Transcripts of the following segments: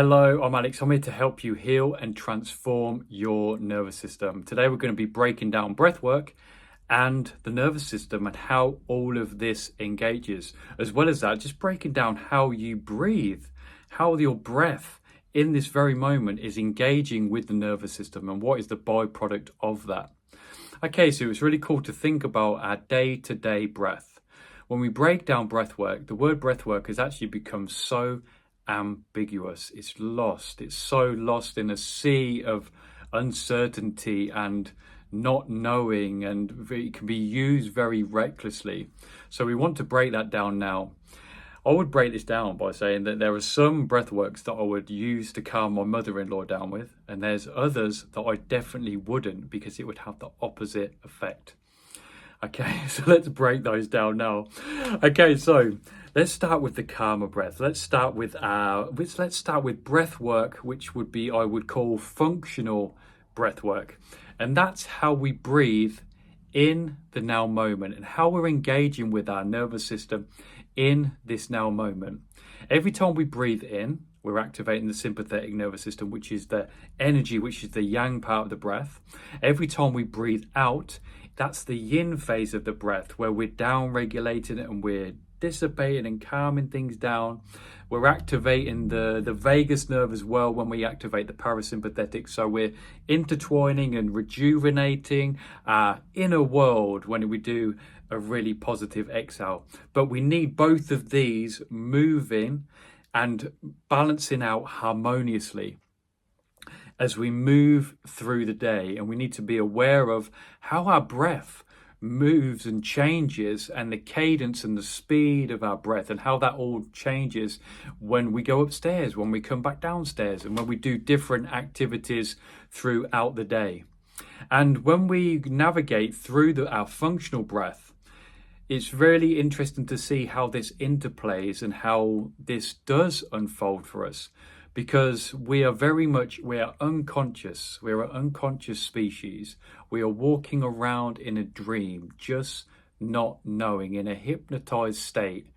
Hello, I'm Alex. I'm here to help you heal and transform your nervous system. Today we're going to be breaking down breathwork and the nervous system and how all of this engages. As well as that, just breaking down how you breathe, how your breath in this very moment is engaging with the nervous system and what is the byproduct of that. Okay, so it's really cool to think about our day-to-day breath. When we break down breathwork, the word breathwork has actually become so ambiguous. It's lost. It's so lost in a sea of uncertainty and not knowing, and it can be used very recklessly. So we want to break that down now. I would break this down by saying that there are some breathworks that I would use to calm my mother-in-law down with, and there's others that I definitely wouldn't, because it would have the opposite effect. Okay, so let's break those down now. Okay, so let's start with the calmer breath. Let's start with breath work, which would be, I would call, functional breath work. And that's how we breathe in the now moment and how we're engaging with our nervous system in this now moment. Every time we breathe in, we're activating the sympathetic nervous system, which is the energy, which is the yang part of the breath. Every time we breathe out, that's the yin phase of the breath, where we're down regulating it and we're dissipating and calming things down. We're activating the vagus nerve as well when we activate the parasympathetic. So we're intertwining and rejuvenating our inner world when we do a really positive exhale. But we need both of these moving and balancing out harmoniously as we move through the day. And we need to be aware of how our breath moves and changes, and the cadence and the speed of our breath, and how that all changes when we go upstairs, when we come back downstairs, and when we do different activities throughout the day. And when we navigate through our functional breath, it's really interesting to see how this interplays and how this does unfold for us, because we are unconscious. We're an unconscious species. We are walking around in a dream, just not knowing, in a hypnotized state.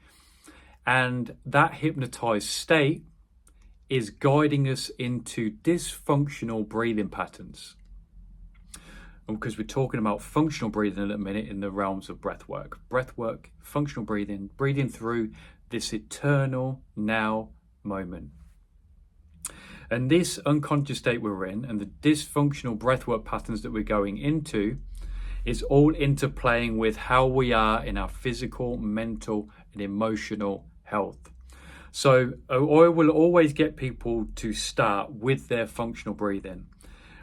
And that hypnotized state is guiding us into dysfunctional breathing patterns. Because we're talking about functional breathing in a minute in the realms of breathwork. Breathwork, functional breathing, breathing through this eternal now moment. And this unconscious state we're in and the dysfunctional breathwork patterns that we're going into is all interplaying with how we are in our physical, mental, and emotional health. So I will always get people to start with their functional breathing.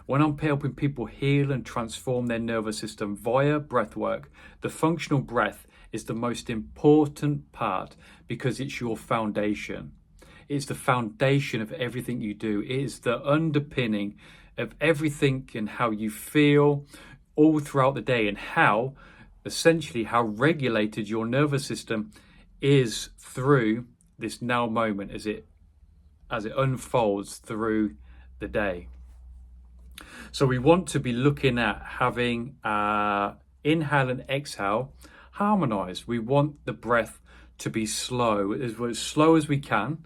When I'm helping people heal and transform their nervous system via breathwork, the functional breath is the most important part, because it's your foundation. It's the foundation of everything you do. It is the underpinning of everything and how you feel all throughout the day, and how regulated your nervous system is through this now moment as it unfolds through the day. So we want to be looking at having inhale and exhale harmonized. We want the breath to be slow, as slow as we can,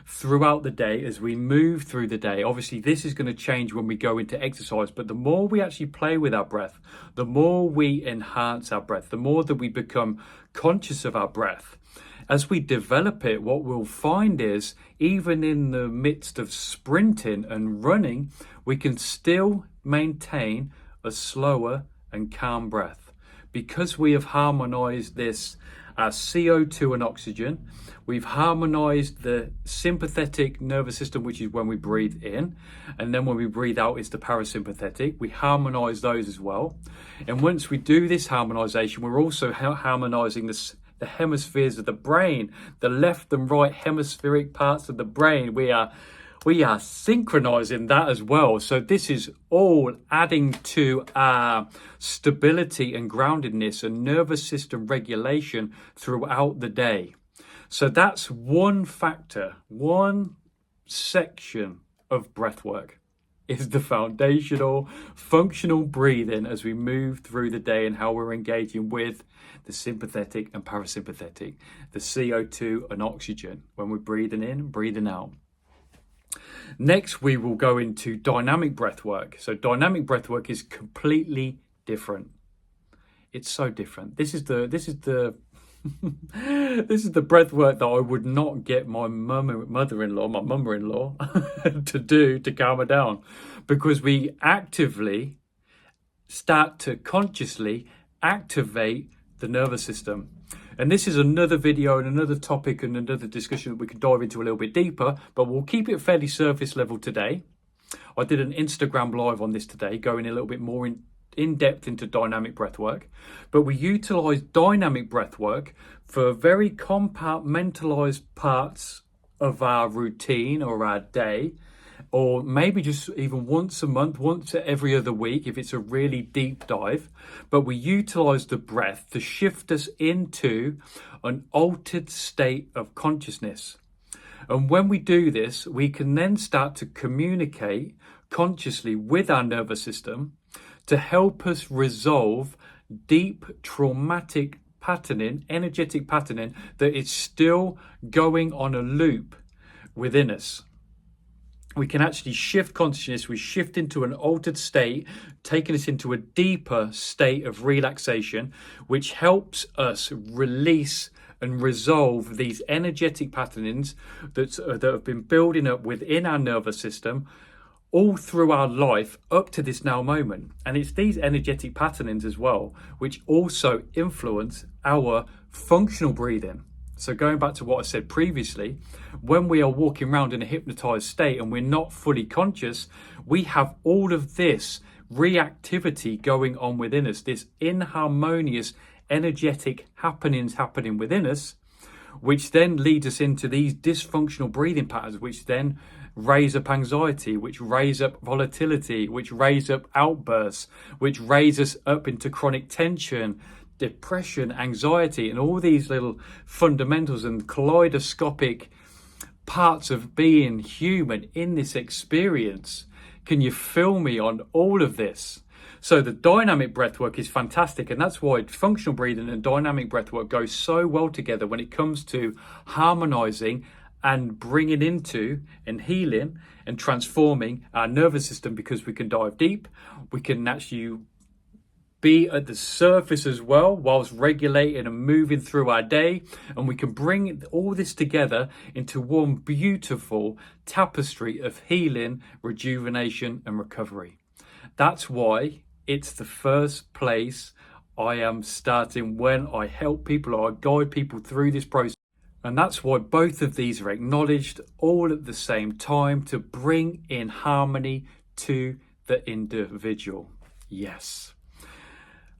throughout the day as we move through the day. Obviously, this is going to change when we go into exercise, but the more we actually play with our breath, the more we enhance our breath, the more that we become conscious of our breath. As we develop it, what we'll find is, even in the midst of sprinting and running, we can still maintain a slower and calm breath, because we have harmonized this CO2 and oxygen. We've harmonized the sympathetic nervous system, which is when we breathe in, and then when we breathe out, it's the parasympathetic. We harmonize those as well. And once we do this harmonization, we're also harmonizing the hemispheres of the brain, the left and right hemispheric parts of the brain. We are synchronizing that as well. So this is all adding to our stability and groundedness and nervous system regulation throughout the day. So that's one factor, one section of breathwork, is the foundational functional breathing as we move through the day, and how we're engaging with the sympathetic and parasympathetic, the CO2 and oxygen when we're breathing in and breathing out. Next, we will go into dynamic breath work. So dynamic breath work is completely different. It's so different. This is the this is the breath work that I would not get my mother-in-law to do to calm her down, because we actively start to consciously activate the nervous system. And this is another video and another topic and another discussion that we could dive into a little bit deeper, but we'll keep it fairly surface level today. I did an Instagram live on this today, going a little bit more in depth into dynamic breath work, but we utilize dynamic breath work for very compartmentalized parts of our routine or our day, or maybe just even once a month, once every other week if it's a really deep dive. But we utilize the breath to shift us into an altered state of consciousness. And when we do this, we can then start to communicate consciously with our nervous system to help us resolve deep traumatic patterning, energetic patterning that is still going on a loop within us. We can actually shift consciousness, we shift into an altered state, taking us into a deeper state of relaxation, which helps us release and resolve these energetic patterns that have been building up within our nervous system all through our life up to this now moment. And it's these energetic patternings as well, which also influence our functional breathing. So going back to what I said previously, when we are walking around in a hypnotized state and we're not fully conscious, we have all of this reactivity going on within us, this inharmonious energetic happening within us, which then leads us into these dysfunctional breathing patterns, which then raise up anxiety, which raise up volatility, which raise up outbursts, which raise us up into chronic tension, depression, anxiety, and all these little fundamentals and kaleidoscopic parts of being human in this experience. Can you feel me on all of this? So the dynamic breath work is fantastic, and that's why functional breathing and dynamic breath work go so well together when it comes to harmonizing and bringing into and healing and transforming our nervous system, because we can dive deep, we can actually be at the surface as well whilst regulating and moving through our day, and we can bring all this together into one beautiful tapestry of healing, rejuvenation and recovery. That's why it's the first place I am starting when I help people or I guide people through this process. And that's why both of these are acknowledged all at the same time, to bring in harmony to the individual. Yes.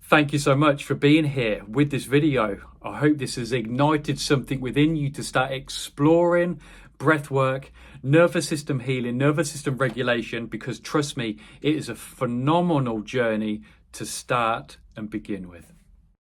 Thank you so much for being here with this video. I hope this has ignited something within you to start exploring breath work, nervous system healing, nervous system regulation, because trust me, it is a phenomenal journey to start and begin with.